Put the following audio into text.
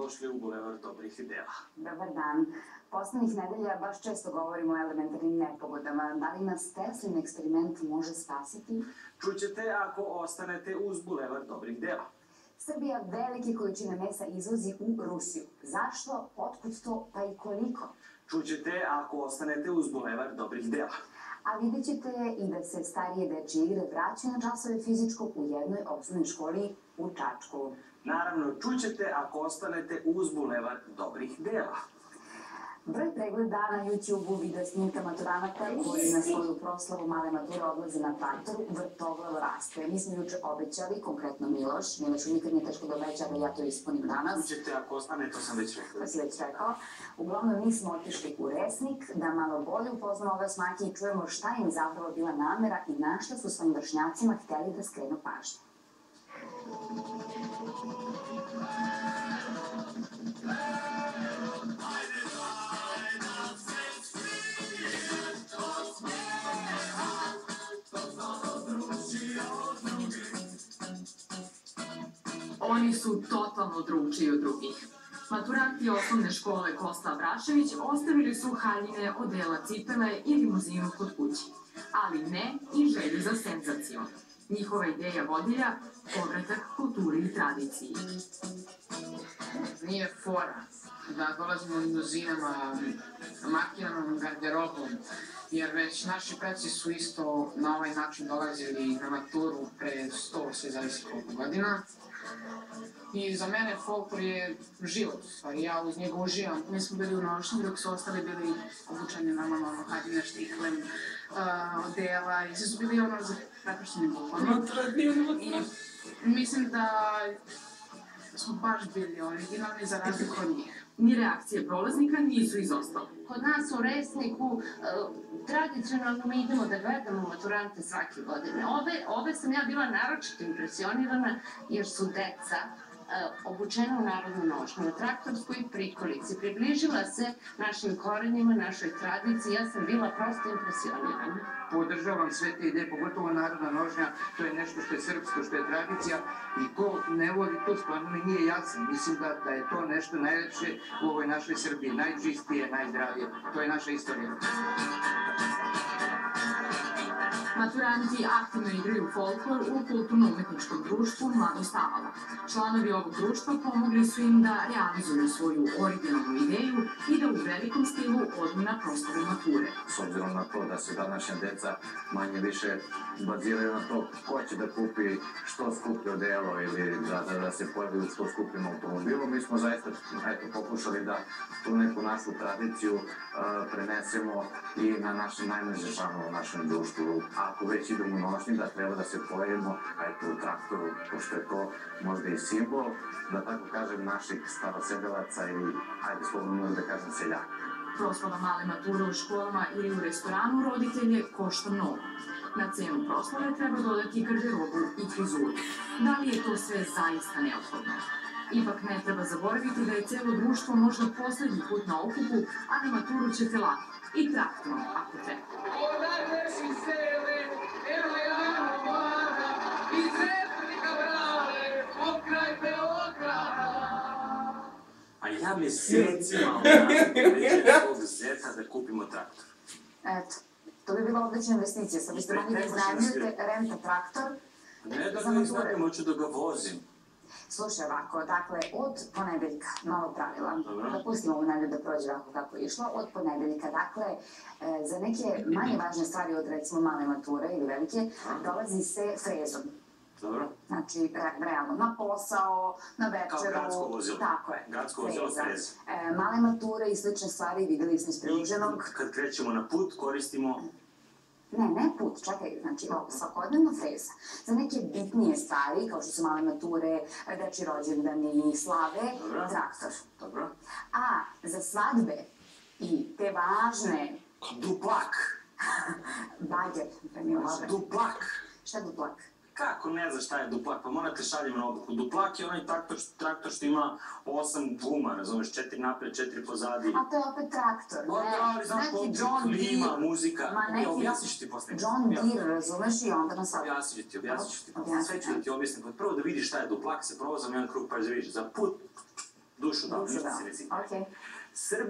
Dobrodošli u Bulevar dobrih ideja. Dobar dan. Poslednjih nedelja baš često govorimo o elementarnim nepogodama. Da li nas Teslin eksperiment može spasiti? Čućete ako ostanete uz Bulevar dobrih dela. Srbija velike količine mesa izvozi u Rusiju. Zašto? Otkud to? Pa i koliko? Čućete ako ostanete uz Bulevar dobrih dela. A vidjet ćete i da se starije dečje igre vraćaju na časove fizičkog u jednoj osnovnoj školi u Čačku. Naravno, čućete ako ostanete uz Bulevar dobrih dela. Broj pregleda na YouTube-u video snimka maturanata koji na svoju proslavu male mature odlaze na traktoru vrtoglavo raste. Mi smo juče obećali, konkretno Miloš nikad nije teško da obeća, da ja to ispunim danas. Čućete ako ostane, to sam već rekao. To si već rekao. Uglavnom, mi smo otišli u Resnik da malo bolje upoznamo ove smake i čujemo šta im zapravo bila namera i na šta su svojim vršnjacima hteli da skrenu pažnju. Oni su totalno drugčiji od drugih. Maturanti osnovne škole Kosta Abrašević ostavili su haljine, odela, cipele i limuzinu kod kući. Ali ne i želju za senzacijom. Njihova ideja vodilja – povratak kulturi i tradiciji. Nije fora da dolazimo limuzinama, makijanom garderobom, jer već naši preci su isto na ovaj način dolazili na maturu pre 100, sve zavisi koliko godina. I za mene folklor je život, stvari, ja uz njega uživam. Mi smo bili u nošnji dok su ostali bili obučeni normalno, haljine, štiklem, odela i svi su bili ono za prepušteni bukvalno. I mislim da smo baš bili originalni za razliku od njih. Ni reakcije prolaznika nisu izostale. Kod nas u Resniku tradicionalno mi idemo da gledamo maturante svake godine. Ove sam ja bila naročito impresionirana jer su deca obučena u narodnu nošnju, na traktorskoj prikolici. Približila se našim korenima, našoj tradiciji. Ja sam bila prosto impresionirana. Podržavam sve te ideje, pogotovo narodna nošnja, to je nešto što je srpsko, što je tradicija i ko ne vodi to stvarno mi nije jasno. Mislim da je to nešto najlepše u ovoj našoj Srbiji, najčistije, najzdravije. To je naša istorija. Maturanti aktivno igraju folklor u kulturno-umetničkom društvu Mladost Avala. Članovi ovog društva pomogli su im da realizuju svoju originalnu ideju i da u velikom stilu odu na proslavu mature. S obzirom na to da se današnja deca manje više baziraju na to ko će da kupi što skuplje odelo ili da se pojavi u što skupljim automobilu, mi smo zaista pokušali da tu neku našu tradiciju prenesemo i na naše najmlađe članove u našem društvu. Ako već idemo u nošnji, da treba da se pojavimo, u traktoru, pošto je to možda i simbol, da tako kažem, naših starosedelaca i, slobodno da kažem, seljaka. Proslava male mature u školama ili u restoranu roditelje košta mnogo. Na cenu proslave treba dodati garderobu i frizuru. Da li je to sve zaista neophodno? Ipak ne treba zaboraviti da je celo društvo možda poslednji put na okupu, a na maturu ćete lako. I traktorom, ako treba. A ja mesecima unažem tog zeta da kupimo traktor. Eto, to bi bila odlična investicija. Sad biste mogli da iznajmljujete renta traktor. Ne da ga iznajmljam, hoću da ga vozim. Slušaj ovako, dakle, od ponedeljka, novo pravila, Dobro. da pustimo ovu nedelju da prođe ovako kako je išlo, od ponedeljka, dakle, za neke manje važne stvari od recimo male mature ili velike, dolazi se frezom. Dobro. Znači, realno, na posao, na večeru. Kao gradsko vozilo. Tako je. Gradsko vozilo freza. Male mature i slične stvari videli smo iz priloženog. Kad krećemo na put, koristimo... Ne put, čekaj, znači svakodnevno freza. Za neke bitnije stvari, kao što su male mature, dečji rođendani, slave, traktor. Dobro. A za svadbe i te važne... Duplak. Bager, premilože. Duplak. Šta je duplak? Kako ne znaš šta je duplak? Pa morate šaljemo na obuku. Duplak je onaj traktor što ima 8 guma, razumeš, 4 napred, 4 pozadi. A to je opet traktor, ne? Ali znaš ko ti klima, muzika. Objasniš ti posle. John Deere, razumeš, i onda nas... Objasnit ću ti. Sve ću da ti objasnim. Prvo da vidiš šta je duplak, se provozam jedan krug pa da vidiš. Za put Dušu dao, Dušu ništa dao. se ne citi. Okej. Srbija